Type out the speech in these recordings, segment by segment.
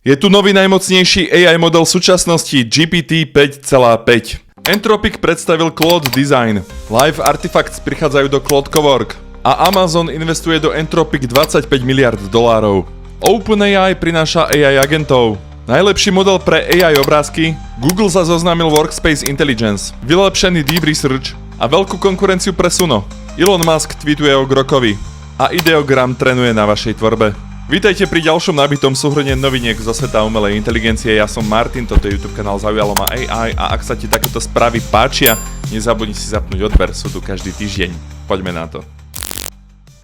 Je tu nový najmocnejší AI model súčasnosti GPT 5.5. Anthropic predstavil Claude Design, Live Artifacts prichádzajú do Claude Cowork a Amazon investuje do Anthropic 25 miliard dolárov. OpenAI prináša AI agentov. Najlepší model pre AI obrázky, Google sa zoznámil Workspace Intelligence, vylepšený Deep Research a veľkú konkurenciu pre Suno. Elon Musk tweetuje o Grokovi a Ideogram trénuje na vašej tvorbe. Vítajte pri ďalšom nabitom súhrne noviniek zo sveta umelej inteligencie. Ja som Martin, toto je YouTube kanál Zaujalo ma AI a ak sa ti takéto správy páčia, nezabudni si zapnúť odber, sú tu každý týždeň. Poďme na to.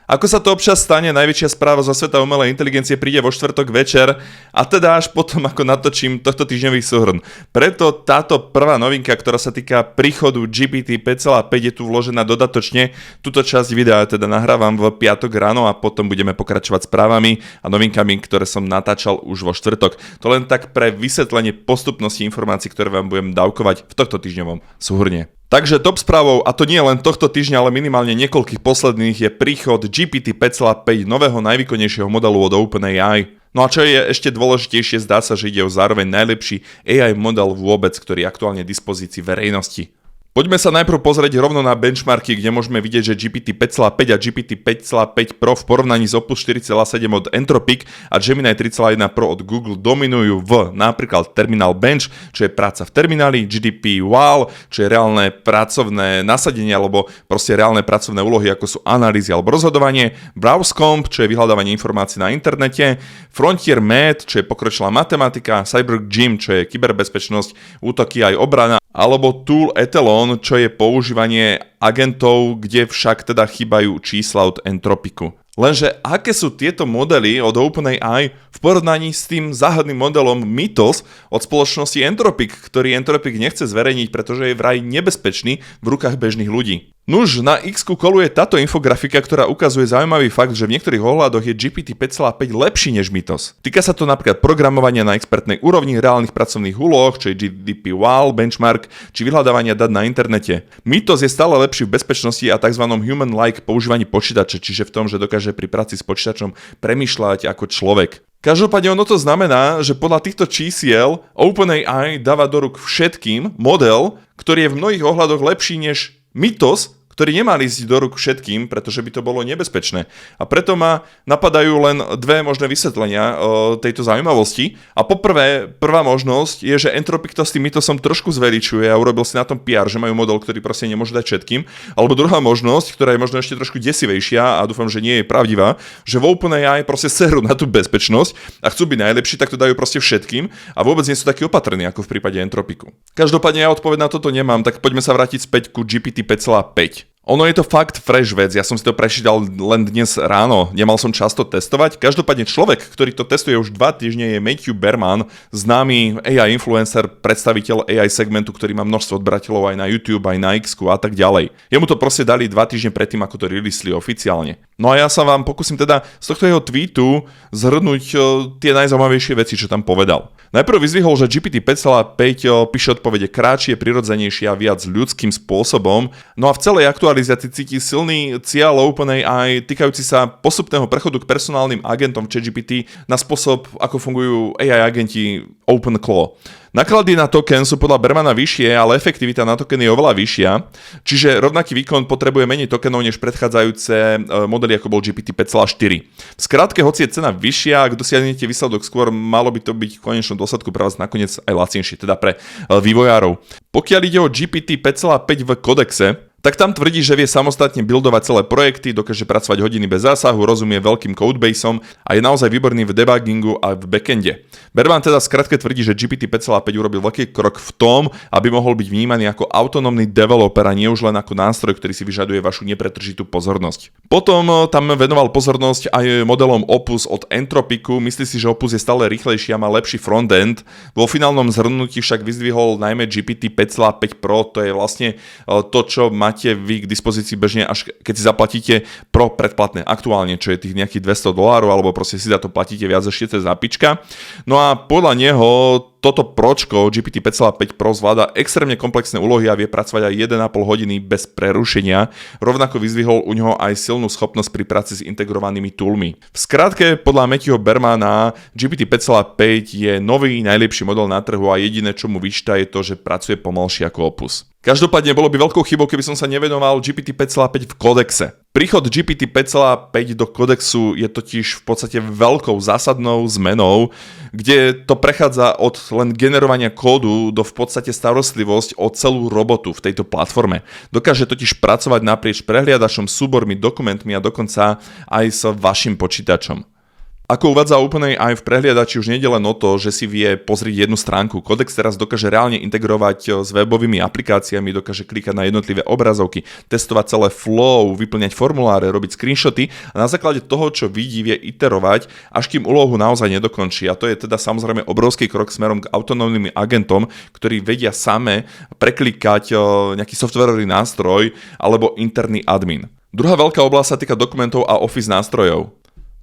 Ako sa to občas stane, najväčšia správa zo sveta umelej inteligencie príde vo štvrtok večer a teda až potom, ako natočím tohto týždňový súhrn. Preto táto prvá novinka, ktorá sa týka príchodu GPT 5.5 je tu vložená dodatočne. Túto časť videa teda nahrávam v piatok ráno a potom budeme pokračovať správami a novinkami, ktoré som natáčal už vo štvrtok. To len tak pre vysvetlenie postupnosti informácií, ktoré vám budem dávkovať v tohto týždňovom súhrne. Takže top správou, a to nie len tohto týždňa, ale minimálne niekoľkých posledných, je príchod GPT 5.5 nového najvýkonnejšieho modelu od OpenAI. No a čo je ešte dôležitejšie, zdá sa, že ide o zároveň najlepší AI model vôbec, ktorý je aktuálne v dispozícii verejnosti. Poďme sa najprv pozrieť rovno na benchmarky, kde môžeme vidieť, že GPT 5.5 a GPT 5.5 Pro v porovnaní s Opus 4.7 od Anthropic a Gemini 3.1 Pro od Google dominujú v napríklad Terminal Bench, čo je práca v termináli, GDP Wow, čo je reálne pracovné nasadenie alebo proste reálne pracovné úlohy, ako sú analýzy alebo rozhodovanie, BrowseComp, čo je vyhľadávanie informácií na internete, Frontier Med, čo je pokročilá matematika, CyberGym, čo je kyberbezpečnosť, útoky aj obrana, alebo Tool Ethelon, čo je používanie agentov, kde však teda chýbajú čísla od Anthropicu. Lenže aké sú tieto modely od OpenAI v porovnaní s tým záhadným modelom Mythos od spoločnosti Anthropic, ktorý Anthropic nechce zverejniť, pretože je vraj nebezpečný v rukách bežných ľudí. Nuž, na X-ku koluje táto infografika, ktorá ukazuje zaujímavý fakt, že v niektorých ohľadoch je GPT 5.5 lepší než Mythos. Týka sa to napríklad programovania na expertnej úrovni, reálnych pracovných úloh, čo je GDP Wow, benchmark, či vyhľadávania dát na internete. Mythos je stále lepší v bezpečnosti a tzv. Human-like používaní počítača, čiže v tom, že dokáže pri práci s počítačom premýšľať ako človek. Každopádne ono to znamená, že podľa týchto čísiel OpenAI dáva do rúk všetkým model, ktorý je v mnohých ohľadoch lepší než Mythos, ktorý nemal ísť do rúk všetkým, pretože by to bolo nebezpečné. A preto ma napadajú len dve možné vysvetlenia tejto zaujímavosti. A poprvé, prvá možnosť je, že Anthropic to s tým Mythosom trošku zveličuje a urobil si na tom PR, že majú model, ktorý proste nemôže dať všetkým. Alebo druhá možnosť, ktorá je možno ešte trošku desivejšia a dúfam, že nie je pravdivá, že v OpenAI proste serú na tú bezpečnosť a chcú byť najlepší, tak to dajú proste všetkým a vôbec nie sú takí opatrní ako v prípade Anthropicu. Každopádne ja odpoveď na toto nemám, tak poďme sa vrátiť späť ku GPT 5.5. Ono je to fakt fresh vec, ja som si to prečítal len dnes ráno, nemal som čas to testovať. Každopádne človek, ktorý to testuje už 2 týždne je Matthew Berman, známy AI influencer, predstaviteľ AI segmentu, ktorý má množstvo odberateľov aj na YouTube, aj na X-ku a tak ďalej. Jemu to proste dali 2 týždne predtým, ako to releasli oficiálne. No a ja sa vám pokúsim teda z tohto jeho tweetu zhrnúť tie najzaujímavejšie veci, čo tam povedal. Najprv vyzdvihol, že GPT 5.5 píše odpovede krátšie, prirodzenejšie a viac ľudským spôsobom. No a v celej aktualizácii cíti silný cieľ OpenAI týkajúci sa postupného prechodu k personálnym agentom v ChatGPT na spôsob, ako fungujú AI agenti OpenClaw. Náklady na token sú podľa Bermana vyššie, ale efektivita na token je oveľa vyššia, čiže rovnaký výkon potrebuje menej tokenov než predchádzajúce modely, ako bol GPT 5.4. V skratke, hoci je cena vyššia, ak dosiahnete výsledok skôr, malo by to byť v konečnom dôsledku pre vás nakoniec aj lacnejšie, teda pre vývojárov. Pokiaľ ide o GPT 5.5 v kodexe, tak tam tvrdí, že vie samostatne buildovať celé projekty, dokáže pracovať hodiny bez zásahu, rozumie veľkým codebaseom a je naozaj výborný v debuggingu a v backende. Berman teda skratke tvrdí, že GPT 5.5 urobil veľký krok v tom, aby mohol byť vnímaný ako autonómny developer a nie už len ako nástroj, ktorý si vyžaduje vašu nepretržitú pozornosť. Potom tam venoval pozornosť aj modelom Opus od Anthropicu, myslí si, že Opus je stále rýchlejší a má lepší frontend. Vo finálnom zhrnutí však vyzdvihol najmä GPT 5.5 Pro, to je vlastne to, čo máte vy k dispozícii bežne, až keď si zaplatíte Pro predplatné aktuálne, čo je tých nejakých $200, alebo proste si za to platíte viac ešte cez APIčka. No a podľa neho toto pročko GPT 5.5 Pro zvláda extrémne komplexné úlohy a vie pracovať aj 1,5 hodiny bez prerušenia. Rovnako vyzdvihol u neho aj silnú schopnosť pri práci s integrovanými toolmi. V skratke, podľa Matthewho Bermana GPT 5.5 je nový najlepší model na trhu a jediné, čo mu vyčíta, je to, že pracuje pomalšie ako Opus. Každopádne bolo by veľkou chybou, keby som sa nevenoval GPT 5.5 v kodexe. Príchod GPT 5.5 do kodexu je totiž v podstate veľkou zásadnou zmenou, kde to prechádza od len generovania kódu do v podstate starostlivosť o celú robotu v tejto platforme. Dokáže totiž pracovať naprieč prehliadačom, súbormi, dokumentmi a dokonca aj s vašim počítačom. Ako uvádza OpenAI, v prehliadači už nejde len o to, že si vie pozrieť jednu stránku. Codex teraz dokáže reálne integrovať s webovými aplikáciami, dokáže klikať na jednotlivé obrazovky, testovať celé flow, vyplňať formuláre, robiť screenshoty a na základe toho, čo vidí, vie iterovať, až kým úlohu naozaj nedokončí. A to je teda samozrejme obrovský krok smerom k autonómnym agentom, ktorí vedia same preklikať nejaký softwarový nástroj alebo interný admin. Druhá veľká oblasť sa týka dokumentov a Office nástrojov.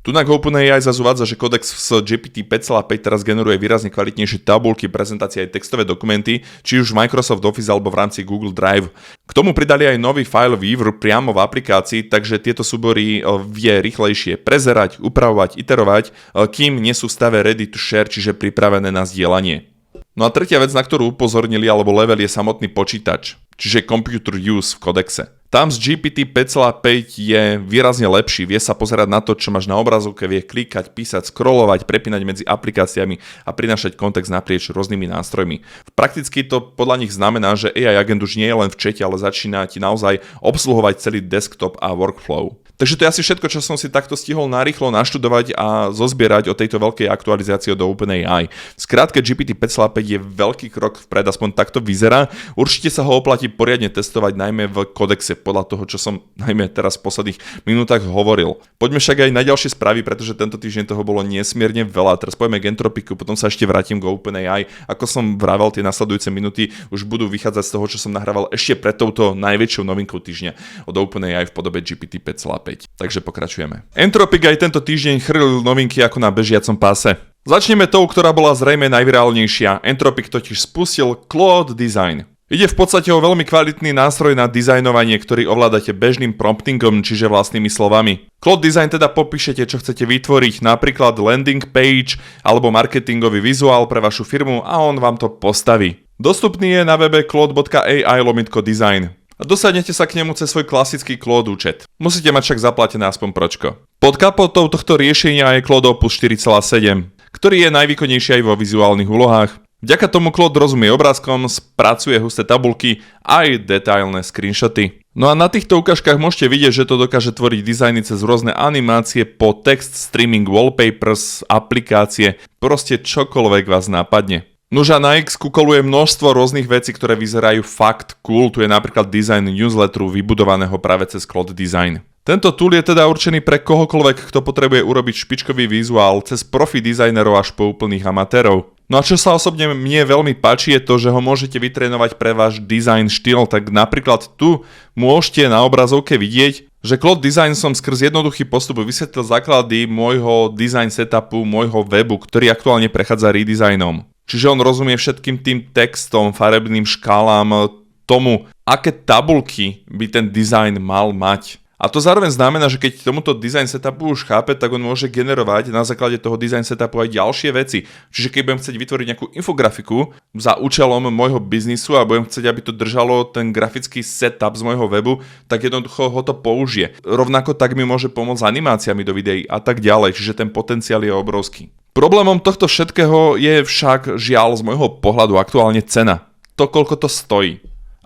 Tunak OpenAI zase uvádza, že kodex s GPT 5.5 teraz generuje výrazne kvalitnejšie tabulky, prezentácie aj textové dokumenty, či už v Microsoft Office alebo v rámci Google Drive. K tomu pridali aj nový file weaver priamo v aplikácii, takže tieto súbory vie rýchlejšie prezerať, upravovať, iterovať, kým nie sú v stave ready to share, čiže pripravené na zdieľanie. No a tretia vec, na ktorú upozornili alebo level, je samotný počítač, čiže computer use v kodexe. Tam z GPT 5.5 je výrazne lepší, vie sa pozerať na to, čo máš na obrazovke, vie klikať, písať, scrollovať, prepínať medzi aplikáciami a prinášať kontext naprieč rôznymi nástrojmi. Prakticky to podľa nich znamená, že AI agent už nie je len v chate, ale začína ti naozaj obsluhovať celý desktop a workflow. Takže to je asi všetko, čo som si takto stihol narýchlo naštudovať a zozbierať o tejto veľkej aktualizácii do OpenAI. Skrátke GPT 5.5 je veľký krok vpred, aspoň takto vyzerá. Určite sa ho oplatí poriadne testovať, najmä v kodexe, podľa toho, čo som najmä teraz v posledných minútach hovoril. Poďme však aj na ďalšie správy, pretože tento týždeň toho bolo nesmierne veľa. Teraz poďme k Entropiku, potom sa ešte vrátim k OpenAI. Ako som vravel, tie nasledujúce minúty už budú vychádzať z toho, čo som nahrával ešte pred touto najväčšou novinkou týždňa od OpenAI v podobe GPT 5.5. Takže pokračujeme. Entropic aj tento týždeň chrlil novinky ako na bežiacom páse. Začneme tou, ktorá bola zrejme najvirálnejšia. Entropic totiž spustil Claude Design. Ide v podstate o veľmi kvalitný nástroj na dizajnovanie, ktorý ovládate bežným promptingom, čiže vlastnými slovami. Claude Design teda popíšete, čo chcete vytvoriť, napríklad landing page alebo marketingový vizuál pre vašu firmu a on vám to postaví. Dostupný je na webe claude.ai/design. A dosadnete sa k nemu cez svoj klasický Claude účet. Musíte mať však zaplatené aspoň pročko. Pod kapotou tohto riešenia je Claude Opus 4.7, ktorý je najvýkonnejší aj vo vizuálnych úlohách. Vďaka tomu Claude rozumie obrázkom, spracuje husté tabulky aj detailné screenshoty. No a na týchto ukážkach môžete vidieť, že to dokáže tvoriť dizajny cez rôzne animácie po text, streaming, wallpapers, aplikácie, proste čokoľvek vás nápadne. Nože na X kukoluje množstvo rôznych vecí, ktoré vyzerajú fakt cool, tu je napríklad dizajn newsletteru vybudovaného práve cez Claude Design. Tento tool je teda určený pre kohokoľvek, kto potrebuje urobiť špičkový vizuál, cez profi dizajnerov až po úplných amatérov. No a čo sa osobne mne veľmi páči je to, že ho môžete vytrénovať pre váš design štýl, tak napríklad tu môžete na obrazovke vidieť, že Claude Design som skrz jednoduchý postup vysvetlil základy môjho design setupu, môjho webu, ktorý aktuálne prechádza redesignom. Čiže on rozumie všetkým tým textom, farebným škálám, tomu, aké tabulky by ten dizajn mal mať. A to zároveň znamená, že keď tomuto design setupu už chápe, tak on môže generovať na základe toho design setupu aj ďalšie veci. Čiže keď budem chcieť vytvoriť nejakú infografiku za účelom môjho biznisu a budem chcieť, aby to držalo ten grafický setup z môjho webu, tak jednoducho ho to použije. Rovnako tak mi môže pomôcť s animáciami do videí a tak ďalej, čiže ten potenciál je obrovský. Problémom tohto všetkého je však žiaľ z môjho pohľadu aktuálne cena. To, koľko to stojí.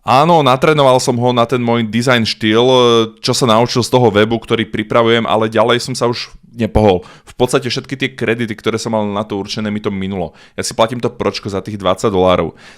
Áno, natrénoval som ho na ten môj design štýl, čo sa naučil z toho webu, ktorý pripravujem, ale ďalej som sa už nepohol. V podstate všetky tie kredity, ktoré som mal na to určené, mi to minulo. Ja si platím to pročko za tých $20.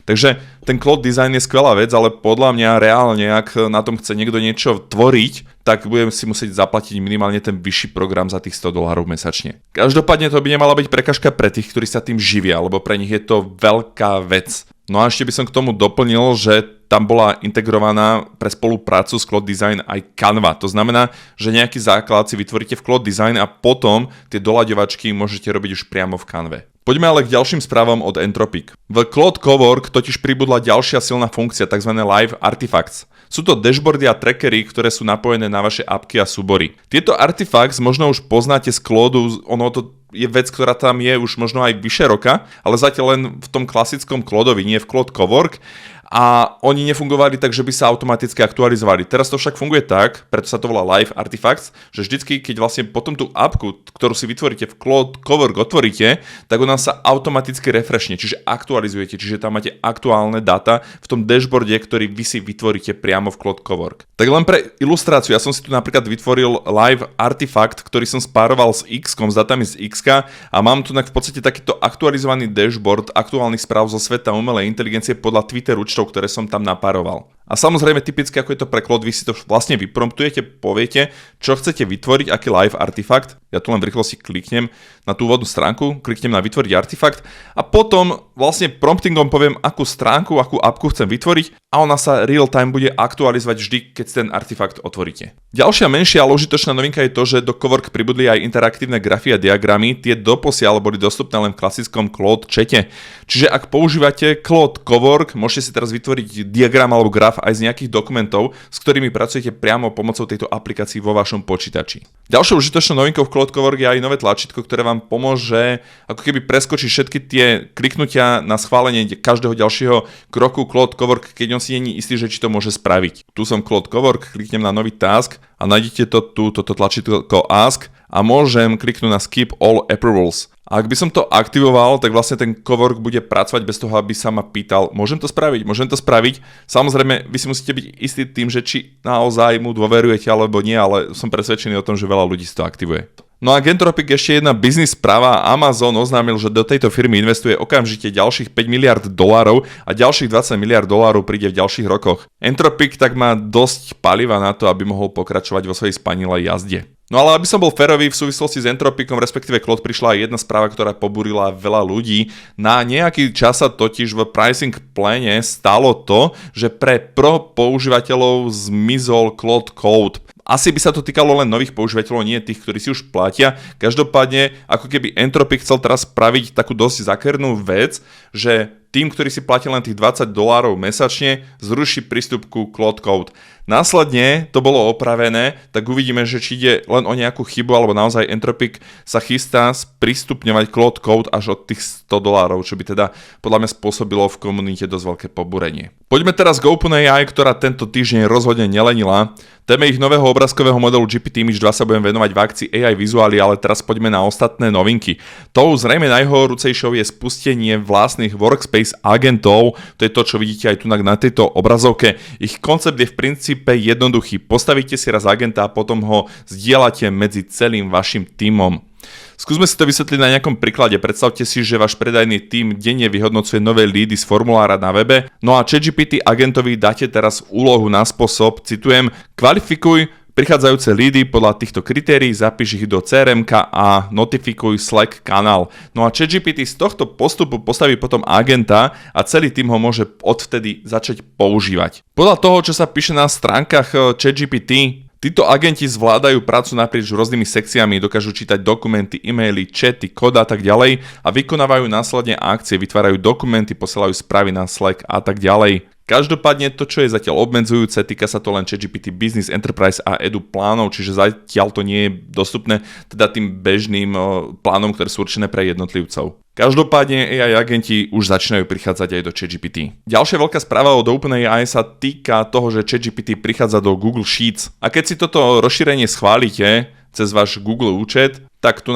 Takže ten Claude Design je skvelá vec, ale podľa mňa reálne, ak na tom chce niekto niečo tvoriť, tak budem si musieť zaplatiť minimálne ten vyšší program za tých $100 mesačne. Každopádne to by nemala byť prekažka pre tých, ktorí sa tým živia, lebo pre nich je to veľká vec. No a ešte by som k tomu doplnil, že tam bola integrovaná pre spoluprácu s Cloud Design aj Canva. To znamená, že nejaký základ si vytvoríte v Cloud Design a potom tie doľaďovačky môžete robiť už priamo v Canve. Poďme ale k ďalším správam od Entropic. V Cloud Cowork totiž pribudla ďalšia silná funkcia, tzv. Live Artifacts. Sú to dashboardy a trackery, ktoré sú napojené na vaše apky a súbory. Tieto artifacts možno už poznáte z Cloudu, ono to je vec, ktorá tam je už možno aj vyše roka, ale zatiaľ len v tom klasickom Cloudovi, nie v Cloud Cowork. A oni nefungovali tak, že by sa automaticky aktualizovali. Teraz to však funguje tak, preto sa to volá Live Artifacts, že vždycky, keď vlastne potom tú apku, ktorú si vytvoríte v Cloud Cowork otvoríte, tak ona sa automaticky refreshne, čiže aktualizujete, čiže tam máte aktuálne dáta v tom dashboarde, ktorý vy si vytvoríte priamo v Cloud Cowork. Tak len pre ilustráciu, ja som si tu napríklad vytvoril Live Artifact, ktorý som spároval s X-kom, s datami z X-ka a mám tu v podstate takýto aktualizovaný dashboard aktuálnych správ zo sveta umelej inteligencie podľa Twitteru, ktoré som tam napároval. A samozrejme typicky ako je to pre Cloud, vy si to vlastne vypromptujete, poviete, čo chcete vytvoriť, aký live artefakt. Ja tu len v rýchlosti kliknem na tú úvodnú stránku, kliknem na vytvoriť artefakt a potom vlastne promptingom poviem, akú stránku, akú apku chcem vytvoriť a ona sa real time bude aktualizovať vždy, keď ten artefakt otvoríte. Ďalšia menšia ale užitočná novinka je to, že do Cowork pribudli aj interaktívne grafy a diagramy. Tie doposiaľ boli dostupné len v klasickom Cloud chate. Čiže ak používate Cloud Cowork, môžete si teraz vytvoriť diagram alebo graf aj z nejakých dokumentov, s ktorými pracujete priamo pomocou tejto aplikácii vo vašom počítači. Ďalšou užitočnou novinkou v Cloud Cowork je aj nové tlačítko, ktoré vám pomôže ako keby preskočiť všetky tie kliknutia na schválenie každého ďalšieho kroku Cloud Cowork, keď on si není istý, že či to môže spraviť. Tu som Cloud Cowork, kliknem na nový task a nájdete toto tlačítko Ask a môžem kliknúť na Skip all approvals. A ak by som to aktivoval, tak vlastne ten Cowork bude pracovať bez toho, aby sa ma pýtal, môžem to spraviť. Samozrejme, vy si musíte byť istý tým, že či naozaj mu dôverujete alebo nie, ale som presvedčený o tom, že veľa ľudí si to aktivuje. No a Entropic ešte jedna biznis správa. Amazon oznámil, že do tejto firmy investuje okamžite ďalších 5 miliard dolárov a ďalších 20 miliard dolárov príde v ďalších rokoch. Entropic tak má dosť paliva na to, aby mohol pokračovať vo svojej spanilej jazde. No ale aby som bol férový, v súvislosti s Entropicom, respektíve Cloud, prišla aj jedna správa, ktorá pobúrila veľa ľudí. Na nejaký čas sa totiž v pricing pláne stalo to, že pre pro používateľov zmizol Cloud Code. Asi by sa to týkalo len nových používateľov, nie tých, ktorí si už platia. Každopádne, ako keby Entropic chcel teraz spraviť takú dosť zakernú vec, že tým, ktorý si platí len tých $20 mesačne, zruší prístup ku Cloud Code. Následne to bolo opravené, tak uvidíme, že či ide len o nejakú chybu, alebo naozaj Entropic sa chystá sprístupňovať Cloud Code až od tých $100, čo by teda podľa mňa spôsobilo v komunite dosť veľké pobúrenie. Poďme teraz k OpenAI, ktorá tento týždeň rozhodne nelenila. Téme ich nového obrázkového modelu GPT-Image 2 sa budem venovať v akcii AI Vizuály, ale teraz poďme na ostatné novinky. Tou zrejme najhorúcejšou je spustenie vlastných workspace agentov, to je to, čo vidíte aj tu na tejto obrazovke. Ich koncept je v princípe jednoduchý. Postavíte si raz agenta a potom ho zdieľate medzi celým vašim tímom. Skúsme si to vysvetliť na nejakom príklade. Predstavte si, že váš predajný tím denne vyhodnocuje nové lídy z formulára na webe. No a ChatGPT agentovi dáte teraz úlohu na spôsob, citujem, kvalifikuj prichádzajúce lídy podľa týchto kritérií, zapíš ich do CRM-ka a notifikuj Slack kanál. No a ChatGPT z tohto postupu postaví potom agenta a celý tým ho môže odvtedy začať používať. Podľa toho, čo sa píše na stránkach ChatGPT, títo agenti zvládajú prácu naprieč rôznymi sekciami, dokážu čítať dokumenty, e-maily, chaty, kód a tak ďalej a vykonávajú následne akcie, vytvárajú dokumenty, posielajú správy na Slack a tak ďalej. Každopádne to, čo je zatiaľ obmedzujúce, týka sa to len ChatGPT Business, Enterprise a Edu plánov, čiže zatiaľ to nie je dostupné teda tým bežným plánom, ktoré sú určené pre jednotlivcov. Každopádne AI agenti už začínajú prichádzať aj do ChatGPT. Ďalšia veľká správa od OpenAI sa týka toho, že ChatGPT prichádza do Google Sheets. A keď si toto rozšírenie schválite cez váš Google účet, tak tu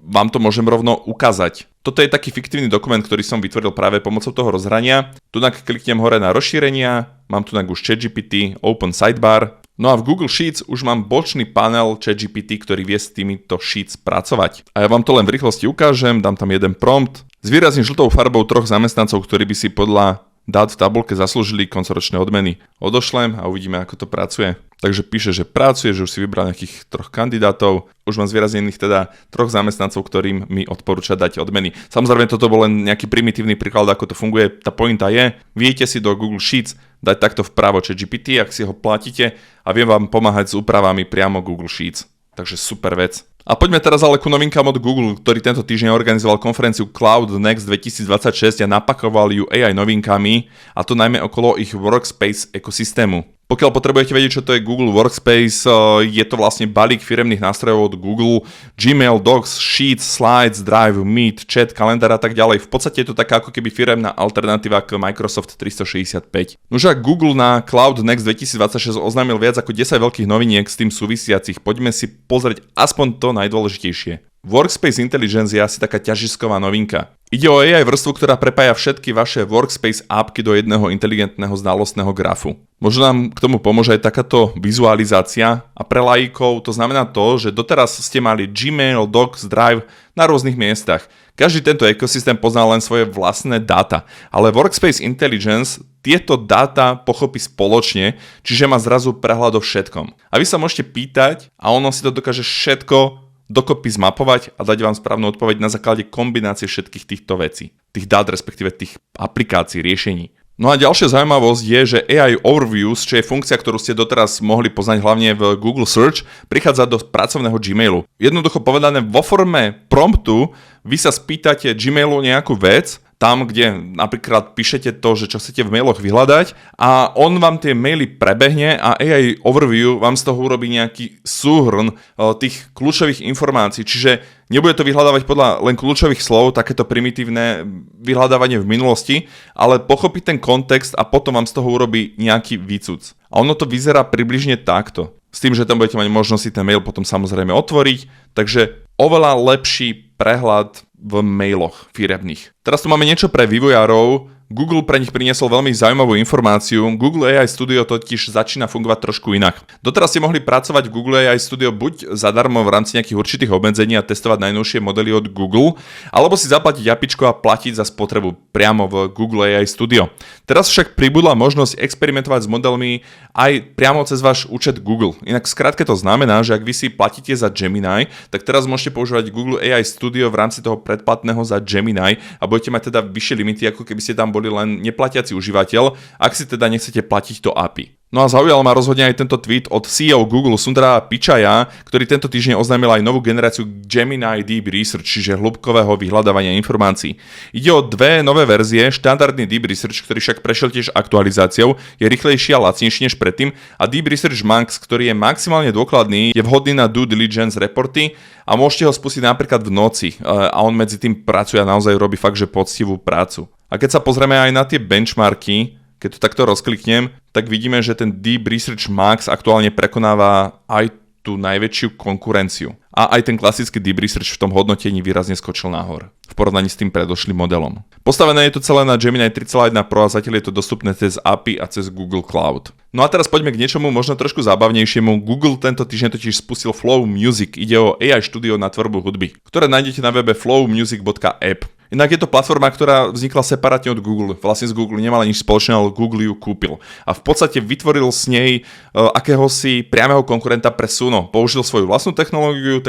vám to môžem rovno ukázať. Toto je taký fiktívny dokument, ktorý som vytvoril práve pomocou toho rozhrania. Tu kliknem hore na rozšírenia, mám tu už ChatGPT, Open Sidebar. No a v Google Sheets už mám bočný panel ChatGPT, ktorý vie s týmito Sheets pracovať. A ja vám to len v rýchlosti ukážem, dám tam jeden prompt. Zvýrazním žltou farbou 3 zamestnancov, ktorí by si podľa dát v tabulke zaslúžili koncoročné odmeny. Odošlem a uvidíme, ako to pracuje. Takže píše, že pracuje, že už si vybral nejakých 3 kandidátov. Už mám zvýraznených teda 3 zamestnancov, ktorým mi odporúča dať odmeny. Samozrejme, toto bol len nejaký primitívny príklad, ako to funguje. Tá pointa je, viete si do Google Sheets dať takto vpravo ChatGPT, ak si ho platíte a viem vám pomáhať s úpravami priamo Google Sheets. Takže super vec. A poďme teraz ale ku novinkám od Google, ktorý tento týždeň organizoval konferenciu Cloud Next 2026 a napakoval ju AI novinkami, a to najmä okolo ich Workspace ekosystému. Pokiaľ potrebujete vedieť, čo to je Google Workspace, je to vlastne balík firemných nástrojov od Google, Gmail, Docs, Sheets, Slides, Drive, Meet, Chat, kalendár a tak ďalej. V podstate je to taká ako keby firemná alternatíva k Microsoft 365. Nože Google na Cloud Next 2026 oznámil viac ako 10 veľkých noviniek s tým súvisiacich. Poďme si pozrieť aspoň to najdôležitejšie. Workspace Intelligence je asi taká ťažisková novinka. Ide o AI vrstvu, ktorá prepája všetky vaše Workspace appky do jedného inteligentného znalostného grafu. Možno nám k tomu pomôže aj takáto vizualizácia a pre laikov to znamená to, že doteraz ste mali Gmail, Docs, Drive na rôznych miestach. Každý tento ekosystém pozná len svoje vlastné dáta, ale Workspace Intelligence tieto dáta pochopí spoločne, čiže má zrazu prehľad o všetkom. A vy sa môžete pýtať a ono si to dokáže všetko dokopy zmapovať a dať vám správnu odpoveď na základe kombinácie všetkých týchto vecí. Tých dát, respektíve tých aplikácií, riešení. No a ďalšia zaujímavosť je, že AI Overviews, čo je funkcia, ktorú ste doteraz mohli poznať hlavne v Google Search, prichádza do pracovného Gmailu. Jednoducho povedané, vo forme promptu vy sa spýtate Gmailu nejakú vec, tam, kde napríklad píšete to, že čo chcete v mailoch vyhľadať, a on vám tie maily prebehne a AI Overview vám z toho urobí nejaký súhrn tých kľúčových informácií. Čiže nebude to vyhľadávať podľa len kľúčových slov, takéto primitívne vyhľadávanie v minulosti, ale pochopí ten kontext a potom vám z toho urobí nejaký výcuc. A ono to vyzerá približne takto. S tým, že tam budete mať možnosť si ten mail potom samozrejme otvoriť, takže oveľa lepší prehľad v mailoch firemných. Teraz tu máme niečo pre vývojárov. Google pre nich priniesol veľmi zaujímavú informáciu. Google AI Studio totiž začína fungovať trošku inak. Doteraz ste mohli pracovať v Google AI Studio buď zadarmo v rámci nejakých určitých obmedzení a testovať najnovšie modely od Google, alebo si zaplatiť apičko a platiť za spotrebu priamo v Google AI Studio. Teraz však pribudla možnosť experimentovať s modelmi aj priamo cez váš účet Google. Inak skrátke to znamená, že ak vy si platíte za Gemini, tak teraz môžete používať Google AI Studio v rámci toho predplatného za Gemini a budete mať teda vyššie limity, ako keby ste tam boli len neplatiaci užívateľ, ak si teda nechcete platiť to API. No a zaujal ma rozhodne aj tento tweet od CEO Google Sundara Pichaya, ktorý tento týždeň oznámil aj novú generáciu Gemini Deep Research, čiže hĺbkového vyhľadávania informácií. Ide o dve nové verzie, štandardný Deep Research, ktorý však prešiel tiež aktualizáciou, je rýchlejší a lacnejší než predtým, a Deep Research Max, ktorý je maximálne dôkladný, je vhodný na due diligence reporty a môžete ho spustiť napríklad v noci a on medzi tým pracuje a naozaj robí fakt, že poctivú prácu. A keď sa pozrieme aj na tie benchmarky, keď to takto rozkliknem, tak vidíme, že ten Deep Research Max aktuálne prekonáva aj tú najväčšiu konkurenciu. A aj ten klasický Deep Research v tom hodnotení výrazne skočil nahor v porovnaní s tým predošlým modelom. Postavené je to celé na Gemini 3.1 Pro a zatiaľ je to dostupné cez API a cez Google Cloud. No a teraz poďme k niečomu možno trošku zábavnejšiemu. Google tento týždeň totiž spustil Flow Music. Ide o AI štúdio na tvorbu hudby, ktoré nájdete na webe flowmusic.app. Inak je to platforma, ktorá vznikla separátne od Google. Vlastne z Google nemala nič spoločné, ale Google ju kúpil. A v podstate vytvoril s nej akéhosi priameho konkurenta pre Suno. Použil svoju vlastnú technológiu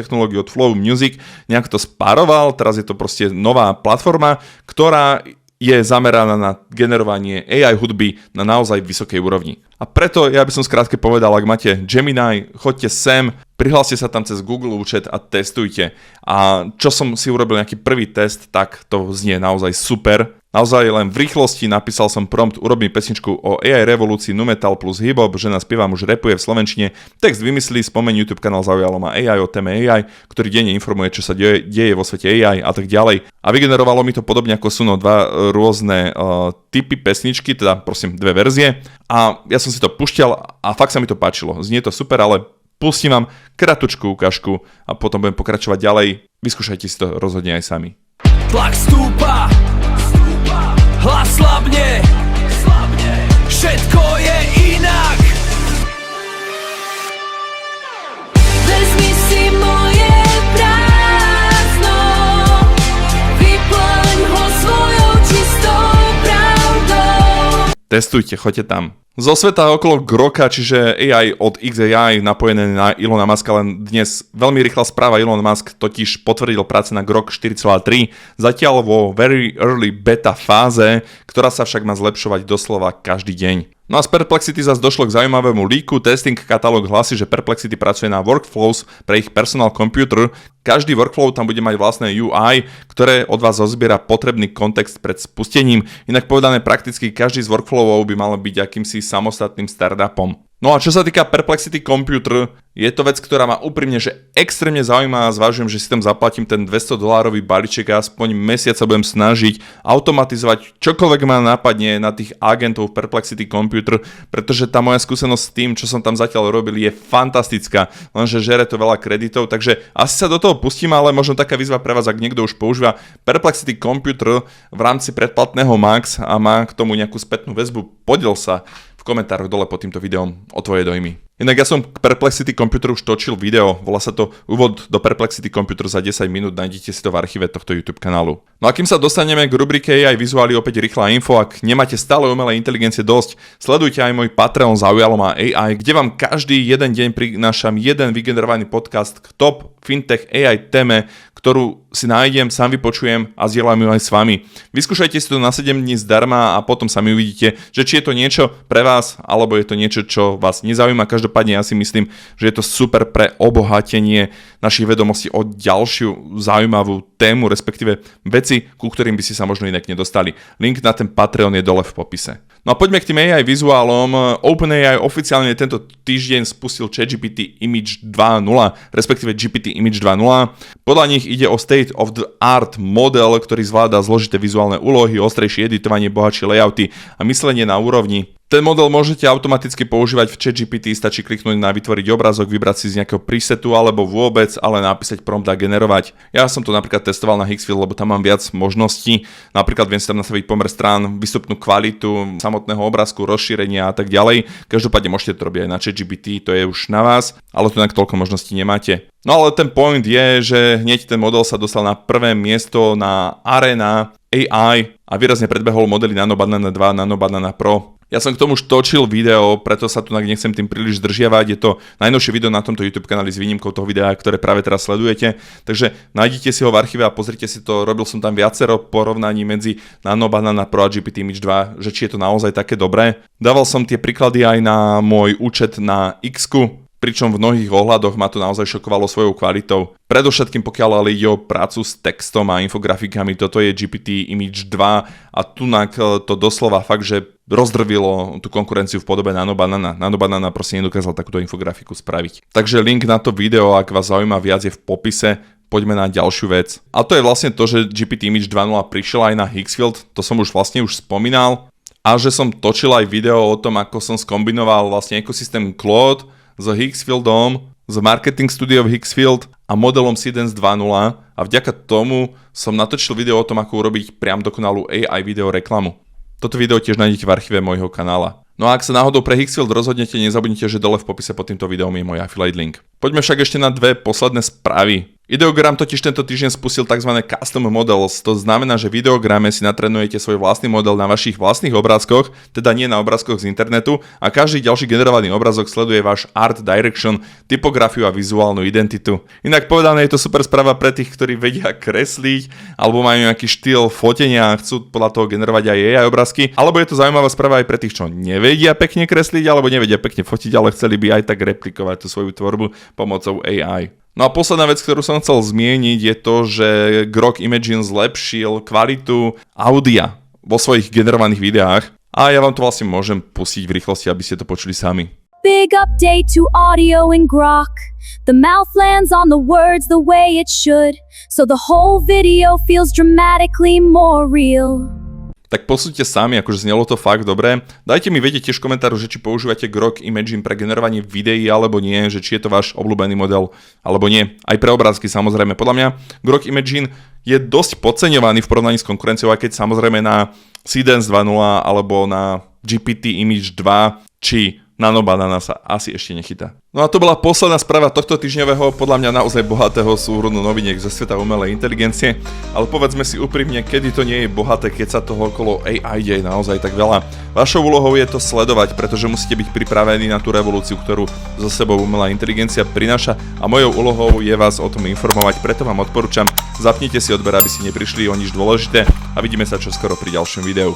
od Flow Music, nejak to spároval, teraz je to proste nová platforma, ktorá je zameraná na generovanie AI hudby na naozaj vysokej úrovni. A preto ja by som skrátke povedal, ak máte Gemini, choďte sem, prihláste sa tam cez Google účet a testujte. A čo som si urobil nejaký prvý test, tak to znie naozaj super. Naozaj len v rýchlosti napísal som prompt, urob mi pesničku o AI revolúcii, nu metal plus hip-hop, žena spieva, muž rapuje v slovenčine, text vymyslí, spomeň YouTube kanál Zaujalo ma AI o téme AI, ktorý denne informuje, čo sa deje vo svete AI a tak ďalej. A vygenerovalo mi to podobne ako Suno, dva rôzne typy pesničky, teda prosím dve verzie, a ja som si to pušťal a fakt sa mi to páčilo. Znie to super, ale pustím vám kratučku ukážku a potom budem pokračovať ďalej. Vyskúšajte si to rozhodne aj sami. Tlak stúpa, hlas slabne, všetko je inak. Vezmi si moje prázdno, vyplň ho svojou čistou pravdou. Testujte, choďte tam. Zo sveta okolo Groka, čiže AI od XAI napojené na Elona Muska, len dnes veľmi rýchla správa. Elon Musk totiž potvrdil práce na Grok 4.3, zatiaľ vo very early beta fáze, ktorá sa však má zlepšovať doslova každý deň. No a z Perplexity zase došlo k zaujímavému líku. Testing katalóg hlási, že Perplexity pracuje na workflows pre ich personal computer. Každý workflow tam bude mať vlastné UI, ktoré od vás zozbiera potrebný kontext pred spustením. Inak povedané, prakticky každý z workflowov by mal byť akýmsi samostatným startupom. No a čo sa týka Perplexity Computer, je to vec, ktorá ma úprimne že extrémne zaujíma a zvažujem, že si tam zaplatím ten $200 balíček a aspoň mesiac sa budem snažiť automatizovať čokoľvek ma napadne na tých agentov Perplexity Computer, pretože tá moja skúsenosť s tým, čo som tam zatiaľ robil, je fantastická, lenže žere to veľa kreditov, takže asi sa do toho pustím, ale možno taká výzva pre vás, ak niekto už používa Perplexity Computer v rámci predplatného Max a má k tomu nejakú spätnú väzbu, podiel sa v komentároch dole pod týmto videom o tvoje dojmy. Inak ja som k Perplexity Computer už točil video, volá sa to Úvod do Perplexity Computer za 10 minút, nájdete si to v archíve tohto YouTube kanálu. No a kým sa dostaneme k rubrike AI vizuály, opäť rýchla info, ak nemáte stále umelej inteligencie dosť, sledujte aj môj Patreon Zaujalo ma AI, kde vám každý jeden deň prinášam jeden vygenerovaný podcast k top fintech AI téme, ktorú si nájdem, sám vypočujem a zdieľam ju aj s vami. Vyskúšajte si to na 7 dní zdarma a potom sami uvidíte, že či je to niečo pre vás, alebo je to niečo, čo vás nezaujíma. Každopádne ja si myslím, že je to super pre obohatenie našich vedomostí o ďalšiu zaujímavú tému, respektíve veci, ku ktorým by si sa možno inak nedostali. Link na ten Patreon je dole v popise. No a poďme k tým AI vizuálom. OpenAI oficiálne tento týždeň spustil ChatGPT Image 2.0, respektíve GPT Image 2.0. Podľa nich ide o state of the art model, ktorý zvláda zložité vizuálne úlohy, ostrejšie editovanie, bohatšie layouty a myslenie na úrovni. Ten model môžete automaticky používať v ChatGPT, stačí kliknúť na vytvoriť obrázok, vybrať si z nejakého presetu alebo vôbec, ale napísať prompt a generovať. Ja som to napríklad testoval na Hixfield, lebo tam mám viac možností. Napríklad viem si tam nastaviť pomer strán, výstupnú kvalitu samotného obrázku, rozšírenia a tak ďalej. Každopádne môžete to robiť aj na ChatGPT, to je už na vás, ale tu na toľko možností nemáte. No ale ten point je, že hneď ten model sa dostal na prvé miesto na Arena AI a výrazne predbehol modely Nano Banana 2, Nano Banana Pro. Ja som k tomu už točil video, preto sa tu nechcem tým príliš zdržiavať. Je to najnovšie video na tomto YouTube kanáli s výnimkou toho videa, ktoré práve teraz sledujete. Takže nájdite si ho v archíve a pozrite si to. Robil som tam viacero porovnaní medzi Nano Banana Pro a GPT Image 2, že či je to naozaj také dobré. Dával som tie príklady aj na môj účet na X-ku, pričom v mnohých ohľadoch ma to naozaj šokovalo svojou kvalitou. Predovšetkým pokiaľ ale ide o prácu s textom a infografikami, toto je GPT Image 2 a tunak to doslova fakt, že rozdrvilo tú konkurenciu v podobe Nano Banana. Nano Banana proste nedokázal takúto infografiku spraviť. Takže link na to video, ak vás zaujíma viac, je v popise. Poďme na ďalšiu vec. A to je vlastne to, že GPT Image 2.0 prišiel aj na Hixfield, to som už spomínal. A že som točil aj video o tom, ako som skombinoval vlastne ekosystém Claude s Hixfieldom, z Marketing Studio Hixfield a modelom Seedance 2.0 a vďaka tomu som natočil video o tom, ako urobiť priam dokonalú AI video reklamu. Toto video tiež nájdete v archíve môjho kanála. No a ak sa náhodou pre Hixfield rozhodnete, nezabudnite, že dole v popise pod týmto videom je môj affiliate link. Poďme však ešte na dve posledné správy. Ideogram totiž tento týždeň spustil tzv. Custom Models, to znamená, že v Ideograme si natrenujete svoj vlastný model na vašich vlastných obrázkoch, teda nie na obrázkoch z internetu a každý ďalší generovaný obrázok sleduje váš art direction, typografiu a vizuálnu identitu. Inak povedané je to super správa pre tých, ktorí vedia kresliť alebo majú nejaký štýl fotenia a chcú podľa toho generovať aj AI obrázky, alebo je to zaujímavá správa aj pre tých, čo nevedia pekne kresliť alebo nevedia pekne fotiť, ale chceli by aj tak replikovať tú svoju tvorbu pomocou AI. No a posledná vec, ktorú som chcel zmieniť, je to, že Grok Imagine zlepšil kvalitu audia vo svojich generovaných videách a ja vám to vlastne môžem pustiť v rýchlosti, aby ste to počuli sami. Big update to audio in Grok. The mouth lands on the words the way it should, so the whole video feels dramatically more real. Tak posúďte sami, akože znelo to fakt dobre. Dajte mi vedieť tiež v komentáru, že či používate Grok Imagine pre generovanie videí alebo nie, že či je to váš obľúbený model alebo nie. Aj pre obrázky samozrejme. Podľa mňa Grok Imagine je dosť podceňovaný v porovnaní s konkurenciou, aj keď samozrejme na Seedance 2.0 alebo na GPT Image 2 či Nano Banana sa asi ešte nechytá. No a to bola posledná správa tohto týždňového, podľa mňa naozaj bohatého súhrnu noviniek zo sveta umelej inteligencie, ale povedzme si úprimne, kedy to nie je bohaté, keď sa toho okolo AI deje naozaj tak veľa. Vašou úlohou je to sledovať, pretože musíte byť pripravení na tú revolúciu, ktorú zo sebou umelá inteligencia prináša a mojou úlohou je vás o tom informovať, preto vám odporúčam, zapnite si odber, aby ste neprišli o nič dôležité a vidíme sa čoskoro pri ďalšom videu.